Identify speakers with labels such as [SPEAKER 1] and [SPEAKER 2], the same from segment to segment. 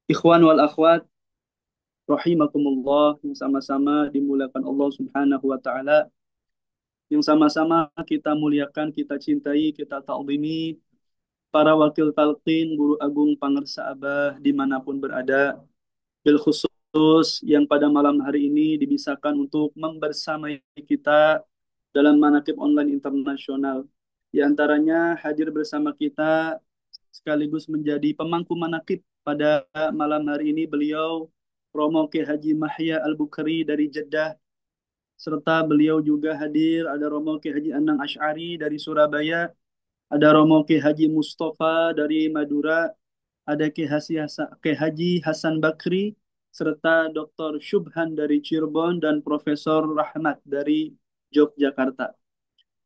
[SPEAKER 1] Ikhwan wal akhwat, rahimakumullah, yang sama-sama dimuliakan Allah Subhanahu wa taala, yang sama-sama kita muliakan, kita cintai, kita ta'zimi para wakil talqin, guru agung pangersa Abah dimanapun berada, bil khusus yang pada malam hari ini dibisahkan untuk membersamai kita dalam manaqib online internasional. Di antaranya hadir bersama kita sekaligus menjadi pemangku manaqib pada malam hari ini beliau Romo Ki Haji Mahya Al-Bukhari dari Jeddah, serta beliau juga hadir ada Romo Ki Haji Anang Asy'ari dari Surabaya, ada Romo Ki Haji Mustafa dari Madura, ada Ki Haji Hasan Bakri, serta Dr. Syubhan dari Cirebon dan Profesor Rahmat dari Yogyakarta.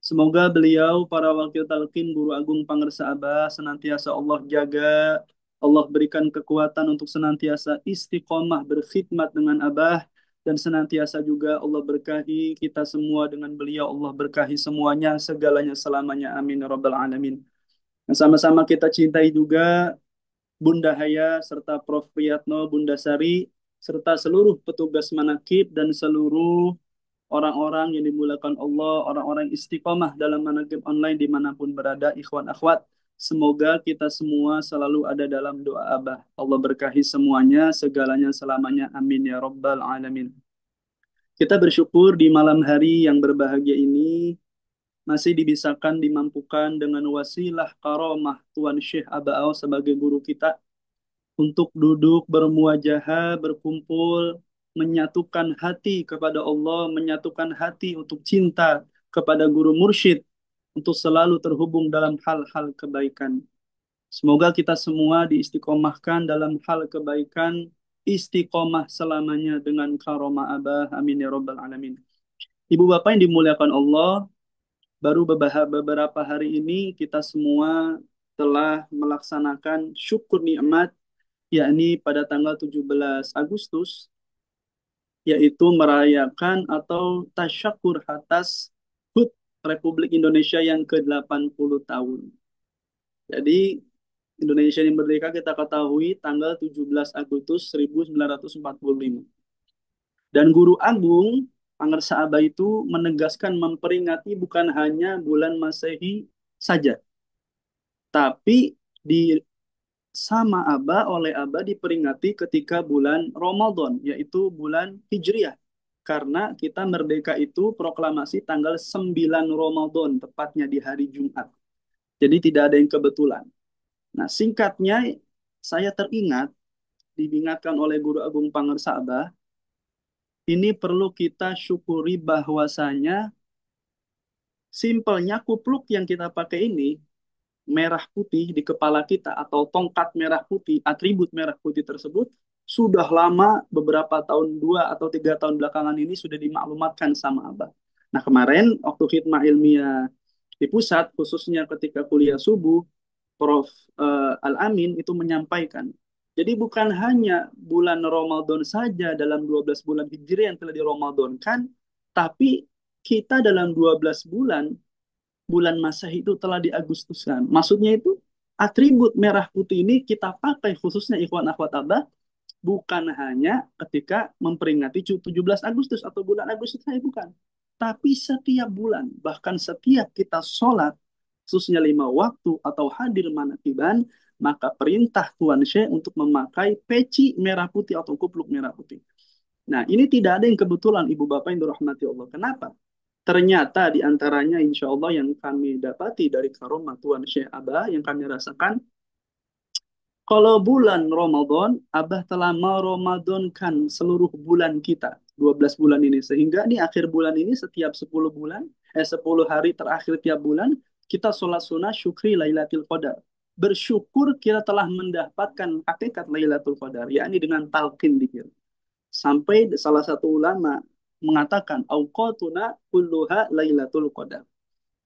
[SPEAKER 1] Semoga beliau, para wakil talqin, guru agung pangersa Abah, senantiasa Allah jaga, Allah berikan kekuatan untuk senantiasa istiqomah berkhidmat dengan Abah, dan senantiasa juga Allah berkahi kita semua dengan beliau, Allah berkahi semuanya, segalanya selamanya, amin ya rabbal alamin. Dan sama-sama kita cintai juga Bunda Haya, serta Prof. Priyatno, Bunda Sari, serta seluruh petugas manakib dan seluruh orang-orang yang dimuliakan Allah, orang-orang istiqomah dalam manaqib online dimanapun berada, ikhwan akhwat. Semoga kita semua selalu ada dalam doa Abah. Allah berkahi semuanya, segalanya selamanya. Amin ya Rabbal Alamin. Kita bersyukur di malam hari yang berbahagia ini masih dibisahkan, dimampukan dengan wasilah karomah Tuan Syekh Abah Au sebagai guru kita untuk duduk bermuajahah, berkumpul, menyatukan hati kepada Allah, menyatukan hati untuk cinta kepada guru mursyid, untuk selalu terhubung dalam hal-hal kebaikan. Semoga kita semua diistiqomahkan dalam hal kebaikan, istiqomah selamanya dengan karomah Abah. Amin ya Rabbal Alamin. Ibu Bapak yang dimuliakan Allah, baru beberapa hari ini kita semua telah melaksanakan syukur nikmat, yakni pada tanggal 17 Agustus, yaitu merayakan atau tasyakur atas HUT Republik Indonesia yang ke-80 tahun. Jadi Indonesia yang merdeka kita ketahui tanggal 17 Agustus 1945. Dan Guru Agung Pangersa Aba itu menegaskan memperingati bukan hanya bulan Masehi saja, tapi di sama Aba oleh Aba diperingati ketika bulan Ramadan, yaitu bulan Hijriah. Karena kita merdeka itu proklamasi tanggal 9 Ramadan, tepatnya di hari Jumat. Jadi tidak ada yang kebetulan. Nah, singkatnya saya diingatkan oleh Guru Agung Pangersa Aba, ini perlu kita syukuri bahwasanya simpelnya kupluk yang kita pakai ini merah putih di kepala kita atau tongkat merah putih, atribut merah putih tersebut sudah lama, beberapa tahun, 2 atau 3 tahun belakangan ini sudah dimaklumatkan sama Abah. Nah, kemarin waktu khidmah ilmiah di pusat, khususnya ketika kuliah subuh, Prof. Al-Amin itu menyampaikan, jadi bukan hanya bulan Ramadan saja dalam 12 bulan Hijriah yang telah diramadankan, tapi kita dalam 12 bulan Masehi itu telah di Agustuskan. Maksudnya itu atribut merah putih ini kita pakai khususnya ikhwan akhwat Abah bukan hanya ketika memperingati 17 Agustus atau bulan Agustus saja, bukan. Tapi setiap bulan, bahkan setiap kita sholat, khususnya 5 waktu atau hadir manakiban, maka perintah Tuan Syekh untuk memakai peci merah putih atau kupluk merah putih. Nah, ini tidak ada yang kebetulan, Ibu Bapak yang dirahmati Allah. Kenapa? Ternyata di antaranya insya Allah yang kami dapati dari karomah Tuan Syekh Abah yang kami rasakan, kalau bulan Ramadan, Abah telah meramadankan seluruh bulan kita, 12 bulan ini. Sehingga di akhir bulan ini setiap 10 bulan, 10 hari terakhir tiap bulan, kita sholat sunnah syukri Lailatul Qadar. Bersyukur kita telah mendapatkan hakikat Lailatul Qadar, yakni dengan talqin dikir. Sampai salah satu ulama mengatakan, Auqatuna kulluha Lailatul Qadar.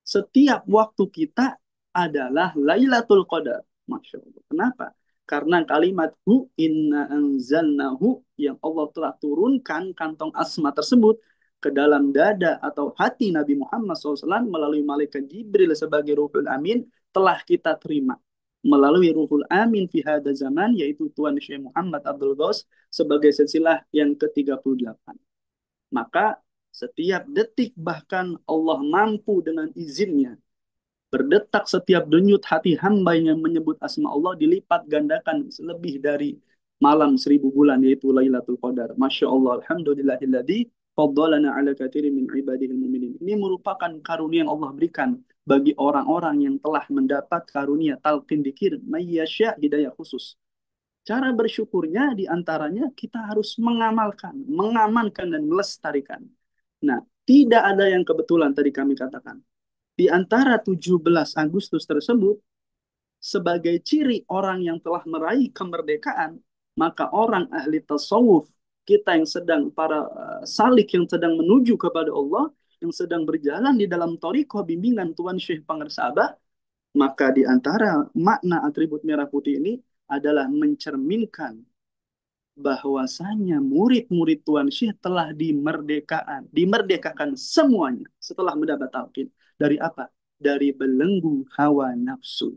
[SPEAKER 1] Setiap waktu kita adalah Lailatul Qadar. Masya Allah. Kenapa? Karena kalimat hu inna anzalnahu yang Allah telah turunkan kantong asma tersebut ke dalam dada atau hati Nabi Muhammad SAW melalui malaikat Jibril sebagai Ruhul Amin telah kita terima. melalui Ruhul Amin fi hada zaman, yaitu Tuan Syekh Muhammad Abdul Ghaus sebagai silsilah yang ke-38. Maka setiap detik bahkan Allah mampu dengan izinnya berdetak setiap denyut hati hamba yang menyebut asma Allah dilipat gandakan lebih dari malam 1000 bulan, yaitu Lailatul Qadar. Masya Allah, alhamdulillahilladzi faddalana ala katsirin min ibadihil mu'minin. Ini merupakan karunia yang Allah berikan bagi orang-orang yang telah mendapat karunia talqin dzikir mayyasya hidayah khusus. Cara bersyukurnya diantaranya kita harus mengamalkan, mengamankan dan melestarikan. Nah, tidak ada yang kebetulan tadi kami katakan. Di antara 17 Agustus tersebut, sebagai ciri orang yang telah meraih kemerdekaan, maka orang ahli tasawuf, kita yang sedang, para salik yang sedang menuju kepada Allah, yang sedang berjalan di dalam thariqah bimbingan Tuan Syekh Pangersabah, maka di antara makna atribut merah putih ini adalah mencerminkan bahwasanya murid-murid Tuan Syekh telah dimerdekakan semuanya setelah mendapat talqin. Dari apa? Dari belenggu hawa nafsu.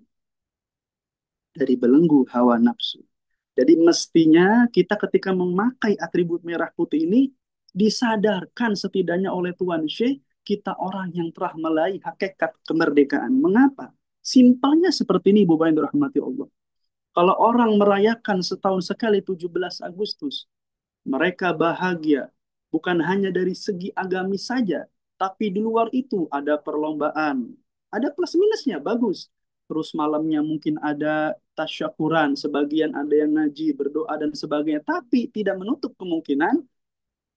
[SPEAKER 1] Dari belenggu hawa nafsu. Jadi mestinya kita ketika memakai atribut merah putih ini disadarkan setidaknya oleh Tuan Syekh kita orang yang telah meraih hakikat kemerdekaan. Mengapa? Simpelnya seperti ini, Bapak yang dirahmati Allah. Kalau orang merayakan setahun sekali 17 Agustus, mereka bahagia, bukan hanya dari segi agamis saja, tapi di luar itu ada perlombaan. Ada plus minusnya, bagus. Terus malamnya mungkin ada tasyakuran, sebagian ada yang ngaji, berdoa dan sebagainya. Tapi tidak menutup kemungkinan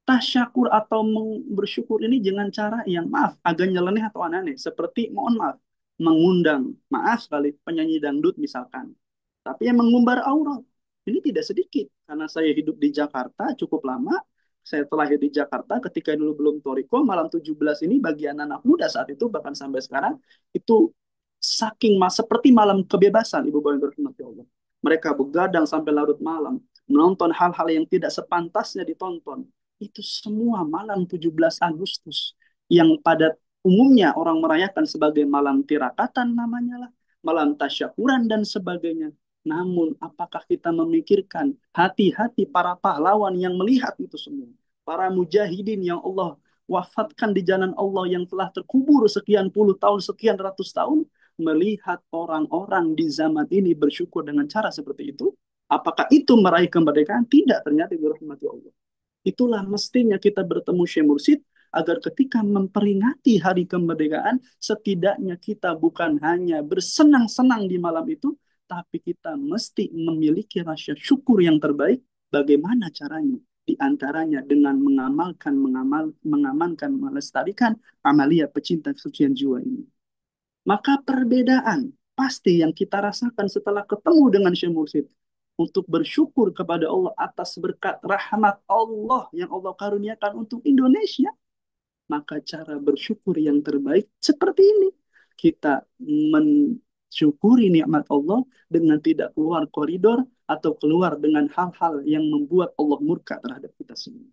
[SPEAKER 1] tasyakur atau bersyukur ini dengan cara yang maaf, agak nyeleneh atau aneh. Seperti, mohon maaf, mengundang, maaf sekali, penyanyi dangdut misalkan. Tapi yang mengumbar aurat, ini tidak sedikit. Karena saya hidup di Jakarta cukup lama, saya terlahir di Jakarta ketika dulu belum Toriko, malam 17 ini bagi anak-anak muda saat itu, bahkan sampai sekarang, itu saking seperti malam kebebasan, Ibu Bapak yang dirahmati Allah. Mereka begadang sampai larut malam, menonton hal-hal yang tidak sepantasnya ditonton. Itu semua malam 17 Agustus, yang pada umumnya orang merayakan sebagai malam tirakatan namanya lah, malam tasyakuran dan sebagainya. Namun, apakah kita memikirkan hati-hati para pahlawan yang melihat itu semua? Para mujahidin yang Allah wafatkan di jalan Allah yang telah terkubur sekian puluh tahun, sekian ratus tahun, melihat orang-orang di zaman ini bersyukur dengan cara seperti itu, apakah itu meraih kemerdekaan? Tidak, ternyata dirahmati Allah. Itulah mestinya kita bertemu Syekh Mursyid agar ketika memperingati hari kemerdekaan, setidaknya kita bukan hanya bersenang-senang di malam itu, tapi kita mesti memiliki rasa syukur yang terbaik. Bagaimana caranya? Di antaranya dengan mengamankan, melestarikan amalia pecinta kesucian jiwa ini. Maka perbedaan pasti yang kita rasakan setelah ketemu dengan Syekh Mursyid untuk bersyukur kepada Allah atas berkat rahmat Allah yang Allah karuniakan untuk Indonesia. Maka cara bersyukur yang terbaik seperti ini. Kita mensyukuri nikmat Allah dengan tidak keluar koridor atau keluar dengan hal-hal yang membuat Allah murka terhadap kita semua.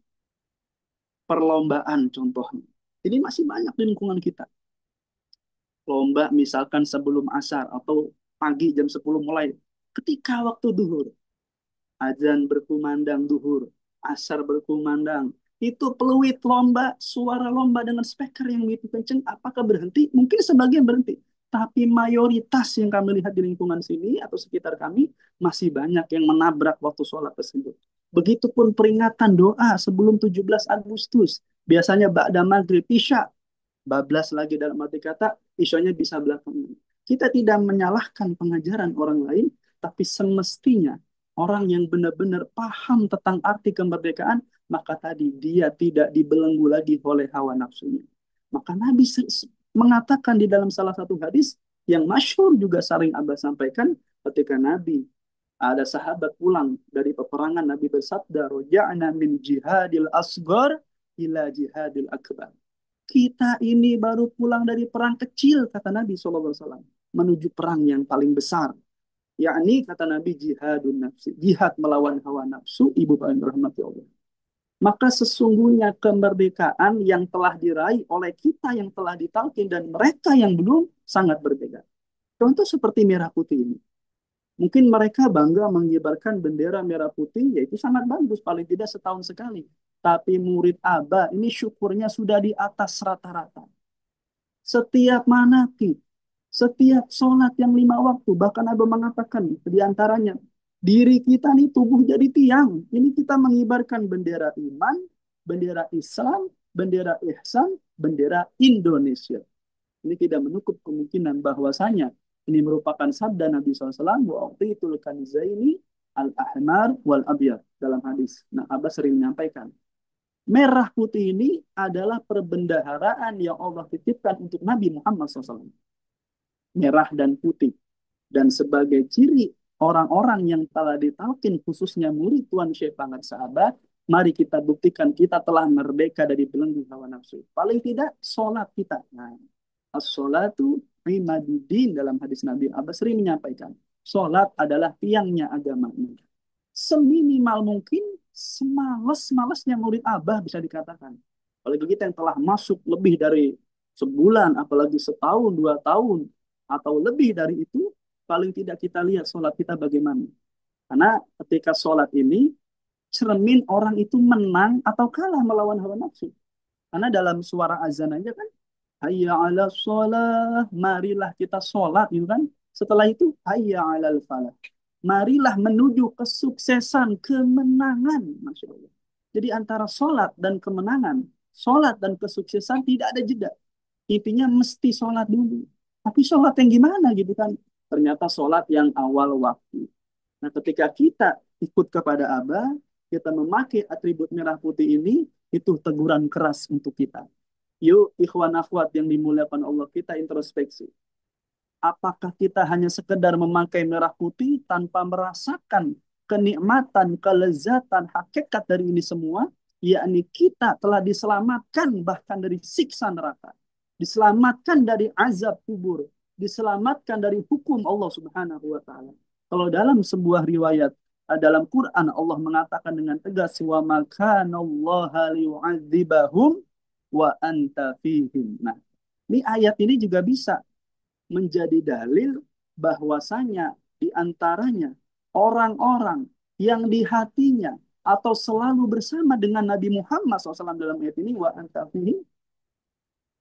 [SPEAKER 1] Perlombaan contohnya. Ini masih banyak di lingkungan kita. Lomba misalkan sebelum asar atau pagi jam 10 mulai. Ketika waktu duhur, azan berkumandang duhur, asar berkumandang, itu peluit lomba, suara lomba dengan speaker yang begitu kenceng, apakah berhenti? Mungkin sebagian berhenti. Tapi mayoritas yang kami lihat di lingkungan sini atau sekitar kami, masih banyak yang menabrak waktu sholat tersebut. Begitupun peringatan doa sebelum 17 Agustus. Biasanya ba'da maghrib, isya. Bablas lagi dalam arti kata, isyanya bisa belakangan. Kita tidak menyalahkan pengajaran orang lain, tapi semestinya orang yang benar-benar paham tentang arti kemerdekaan, maka tadi dia tidak dibelenggu lagi oleh hawa nafsunya. Maka Nabi mengatakan di dalam salah satu hadis yang masyhur juga sering Abah sampaikan ketika Nabi ada sahabat pulang dari peperangan, Nabi bersabda, "Roja'na min jihadil asghar ila jihadil akbar." Kita ini baru pulang dari perang kecil, kata Nabi SAW, menuju perang yang paling besar. Yakni, kata Nabi, jihadun nafsi. Jihad melawan hawa nafsu, ibu bapak yang dirahmati Allah. Maka sesungguhnya kemerdekaan yang telah diraih oleh kita yang telah ditalkin dan mereka yang belum sangat berbeda. Contoh seperti merah putih ini. Mungkin mereka bangga mengibarkan bendera merah putih, yaitu sangat bagus, paling tidak setahun sekali. Tapi murid Abah ini syukurnya sudah di atas rata-rata. Setiap manakib, setiap sholat yang 5 waktu, bahkan Abah mengatakan di antaranya, diri kita nih tubuh jadi tiang. Ini kita mengibarkan bendera iman, bendera Islam, bendera ihsan, bendera Indonesia. Ini tidak menutup kemungkinan bahwasanya ini merupakan sabda Nabi SAW, waktu itu kanizaini al-ahmar wal abyad dalam hadis. Nah, Abah sering menyampaikan, merah putih ini adalah perbendaharaan yang Allah titipkan untuk Nabi Muhammad SAW. Merah dan putih. Dan sebagai ciri orang-orang yang telah ditalkin, khususnya murid Tuan Syekh Pangat Sahabat, mari kita buktikan kita telah merdeka dari belenggu hawa nafsu. Paling tidak, sholat kita. Nah, as-sholatu imaduddin dalam hadis Nabi Abbas sering menyampaikan. Sholat adalah tiangnya agama ini. Seminimal mungkin, semales-malesnya murid Abah bisa dikatakan. Apalagi kita yang telah masuk lebih dari sebulan, apalagi setahun, 2 tahun, atau lebih dari itu, paling tidak kita lihat sholat kita bagaimana. Karena ketika sholat ini, cermin orang itu menang atau kalah melawan hawa nafsu. Karena dalam suara azan aja kan, hayya ala sholah, marilah kita sholat, gitu kan. Setelah itu, hayya ala falah. Marilah menuju kesuksesan, kemenangan. Masya Allah. Jadi antara sholat dan kemenangan, sholat dan kesuksesan tidak ada jeda. Intinya mesti sholat dulu. Tapi sholat yang gimana gitu kan? Ternyata sholat yang awal waktu. Nah, ketika kita ikut kepada Abah, kita memakai atribut merah putih ini, itu teguran keras untuk kita. Yuk, ikhwan akhwat yang dimuliakan Allah, kita introspeksi. Apakah kita hanya sekedar memakai merah putih tanpa merasakan kenikmatan, kelezatan, hakikat dari ini semua? Yakni kita telah diselamatkan bahkan dari siksa neraka. Diselamatkan dari azab kubur. Diselamatkan dari hukum Allah Subhanahu wa Ta'ala. Kalau dalam sebuah riwayat, dalam Quran Allah mengatakan dengan tegas, wa makanallaha liyu'adzibahum wa anta fihim. Nah, ini ayat ini juga bisa menjadi dalil bahwasanya di antaranya orang-orang yang di hatinya atau selalu bersama dengan Nabi Muhammad SAW dalam ayat ini, wa anta fihim,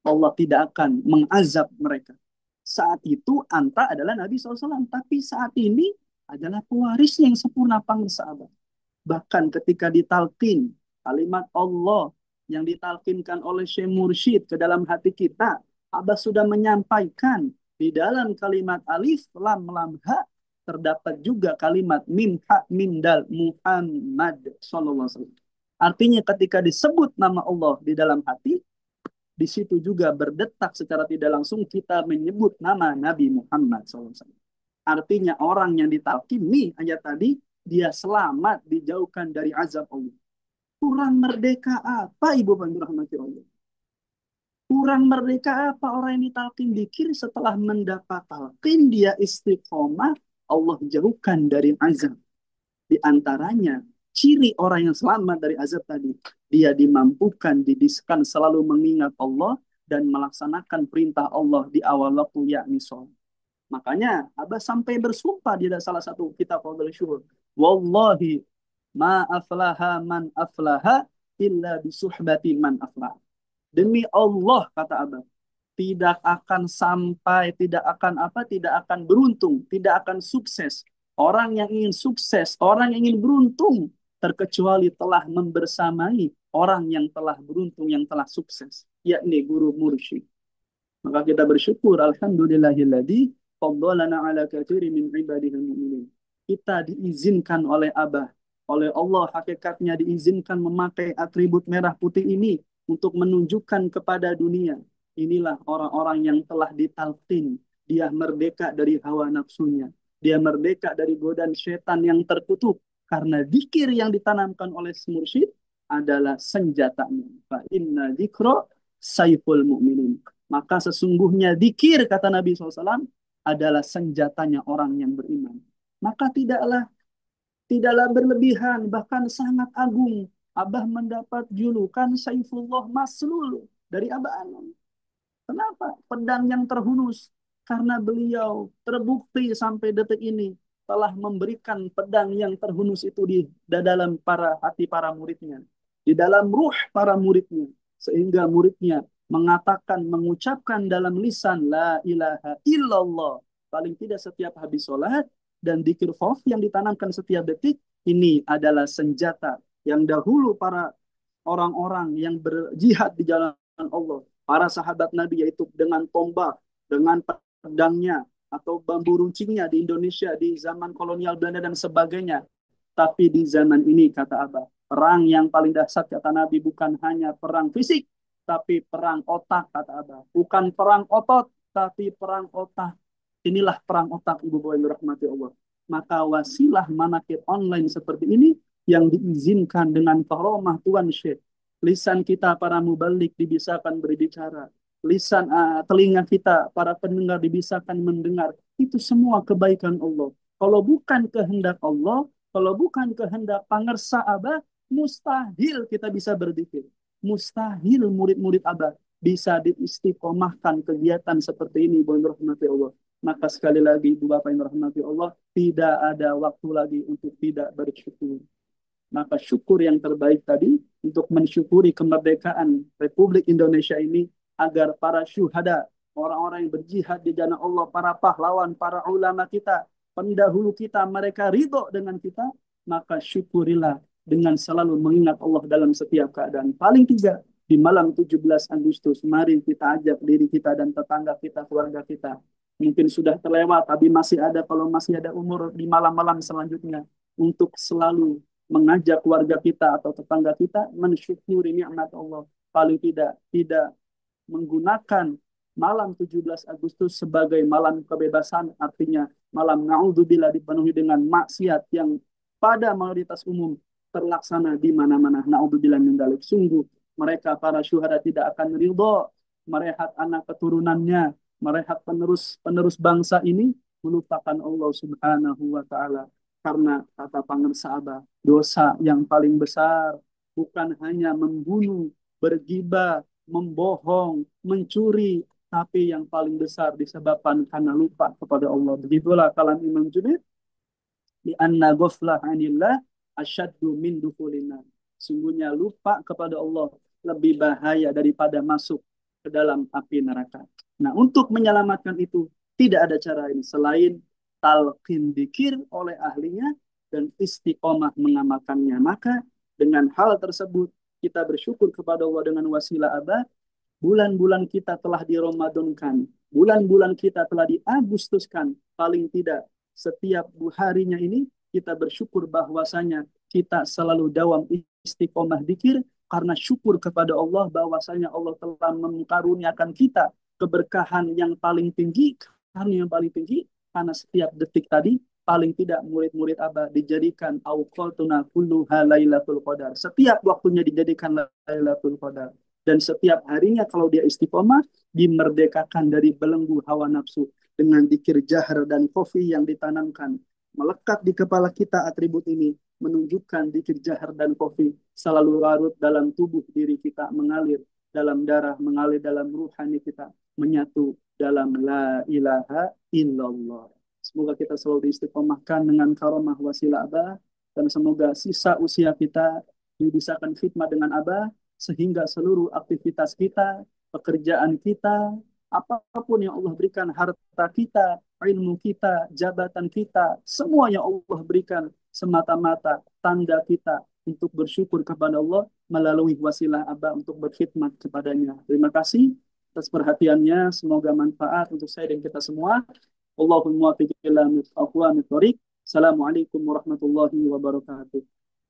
[SPEAKER 1] Allah tidak akan mengazab mereka. Saat itu anta adalah Nabi SAW, tapi saat ini adalah pewaris yang sempurna sahabat. Bahkan ketika ditalkin kalimat Allah yang ditalkinkan oleh Syekh Mursyid ke dalam hati kita, Abah sudah menyampaikan di dalam kalimat alif lam lam ha terdapat juga kalimat mim ha mim dal Muhammad sallallahu alaihi wasallam. Artinya ketika disebut nama Allah di dalam hati, di situ juga berdetak secara tidak langsung kita menyebut nama Nabi Muhammad SAW. Artinya orang yang ditalkini ayat tadi, dia selamat dijauhkan dari azab Allah. Kurang merdeka apa Ibu Bantu rahmati Allah? Kurang merdeka apa orang yang ditalkin dikir setelah mendapat talqin dia istiqomah, Allah jauhkan dari azab. Di antaranya ciri orang yang selamat dari azab tadi, dia dimampukan, didiskan selalu mengingat Allah dan melaksanakan perintah Allah di awal waktu, yakni sholat. Makanya Abah sampai bersumpah di salah satu kitab Fadhil Syuhur, wallahi ma aflaha man aflaha illa bisuhbati man aflaha. Demi Allah kata Abah, tidak akan sampai, tidak akan apa, tidak akan beruntung, tidak akan sukses. Orang yang ingin sukses, orang yang ingin beruntung, terkecuali telah membersamai orang yang telah beruntung, yang telah sukses, yakni guru mursyid. Maka kita bersyukur, alhamdulillahilladzi faddalana ala katsirin min ibadihil mu'minin. Kita diizinkan oleh Abah, oleh Allah hakikatnya diizinkan memakai atribut merah putih ini untuk menunjukkan kepada dunia. Inilah orang-orang yang telah ditalqin. Dia merdeka dari hawa nafsunya. Dia merdeka dari godaan setan yang terkutuk. Karena zikir yang ditanamkan oleh mursyid adalah senjatanya. Fa inna dzikra saiful mu'minin. Maka sesungguhnya zikir, kata Nabi SAW, adalah senjatanya orang yang beriman. Maka tidaklah berlebihan, bahkan sangat agung. Abah mendapat julukan Saifullah Maslul dari Abah Anom. Kenapa? Pedang yang terhunus. Karena beliau terbukti sampai detik ini telah memberikan pedang yang terhunus itu di dalam para hati para muridnya, di dalam ruh para muridnya, sehingga muridnya mengatakan, mengucapkan dalam lisan la ilaha illallah paling tidak setiap habis sholat, dan dzikir khauf yang ditanamkan setiap detik. Ini adalah senjata yang dahulu para orang-orang yang berjihad di jalan Allah, para sahabat Nabi, yaitu dengan tombak, dengan pedangnya, atau bambu runcingnya di Indonesia di zaman kolonial Belanda dan sebagainya. Tapi di zaman ini, kata Abah, perang yang paling dahsyat, kata Nabi, bukan hanya perang fisik, tapi perang otak, kata Abah. Bukan perang otot, tapi perang otak. Inilah perang otak, Ibu Bapak yang dirahmati Allah. Maka wasilah manakib online seperti ini yang diizinkan dengan karomah Tuan Syekh. Lisan kita para mubalik dibisakan berbicara. Telinga kita para pendengar dibisakan mendengar. Itu semua kebaikan Allah. Kalau bukan kehendak Allah, kalau bukan kehendak pangersa Abah, mustahil kita bisa berzikir. Mustahil murid-murid Abah bisa diistiqomahkan kegiatan seperti ini, boleh rahmati Allah. Maka sekali lagi, Ibu Bapak yang rahmati Allah, tidak ada waktu lagi untuk tidak bersyukur. Maka syukur yang terbaik tadi untuk mensyukuri kemerdekaan Republik Indonesia ini, agar para syuhada, orang-orang yang berjihad di jalan Allah, para pahlawan, para ulama kita, pendahulu kita, mereka ridho dengan kita, maka syukurilah dengan selalu mengingat Allah dalam setiap keadaan. Paling tidak di malam 17 Agustus, mari kita ajak diri kita dan tetangga kita, keluarga kita. Mungkin sudah terlewat, tapi masih ada, kalau masih ada umur di malam-malam selanjutnya, untuk selalu mengajak keluarga kita atau tetangga kita mensyukuri nikmat Allah. Paling tidak menggunakan malam 17 Agustus sebagai malam kebebasan, artinya malam naudzubillah dipenuhi dengan maksiat yang pada mayoritas umum terlaksana di mana-mana. Naudzubillah min dzalik. Sungguh mereka para syuhada tidak akan ridho merehat anak keturunannya, merehat penerus bangsa ini melupakan Allah Subhanahu wa taala. Karena kata pangersa Abah, dosa yang paling besar bukan hanya membunuh, bergibah, membohong, mencuri, tapi yang paling besar disebabkan karena lupa kepada Allah. Begitulah kalam Imam Junaid, di anna ghaflah anillah asyaddu min dukhulina. Sungguhnya lupa kepada Allah lebih bahaya daripada masuk ke dalam api neraka. Nah, untuk menyelamatkan itu tidak ada cara lain selain talqin dzikir oleh ahlinya dan istiqomah mengamalkannya. Maka dengan hal tersebut kita bersyukur kepada Allah dengan wasilah Abah. Bulan-bulan kita telah diromadonkan, bulan-bulan kita telah diagustuskan. Paling tidak setiap harinya ini kita bersyukur bahwasanya kita selalu dawam istiqomah dzikir, karena syukur kepada Allah bahwasanya Allah telah mengaruniakan kita keberkahan yang paling tinggi, karena yang paling tinggi, karena setiap detik tadi paling tidak murid-murid Abah dijadikan auqatuna kulluha lailatul qadar. Setiap waktunya dijadikan lailatul qadar. Dan setiap harinya kalau dia istiqomah, dimerdekakan dari belenggu hawa nafsu dengan dzikir jahar dan khafi yang ditanamkan. Melekat di kepala kita atribut ini, menunjukkan dzikir jahar dan khafi selalu larut dalam tubuh diri kita, mengalir dalam darah, mengalir dalam ruhani kita, menyatu dalam la ilaha illallah. Semoga kita selalu diistiqomahkan dengan karomah wasilah Abah, dan semoga sisa usia kita dibisakan khidmat dengan Abah, sehingga seluruh aktivitas kita, pekerjaan kita, apapun yang Allah berikan, harta kita, ilmu kita, jabatan kita, semua yang Allah berikan semata-mata tanda kita untuk bersyukur kepada Allah melalui wasilah Abah untuk berkhidmat kepadanya. Terima kasih atas perhatiannya, semoga manfaat untuk saya dan kita semua. Allahumma muwaffiq ila aqwamit thoriq. Assalamualaikum warahmatullahi wabarakatuh.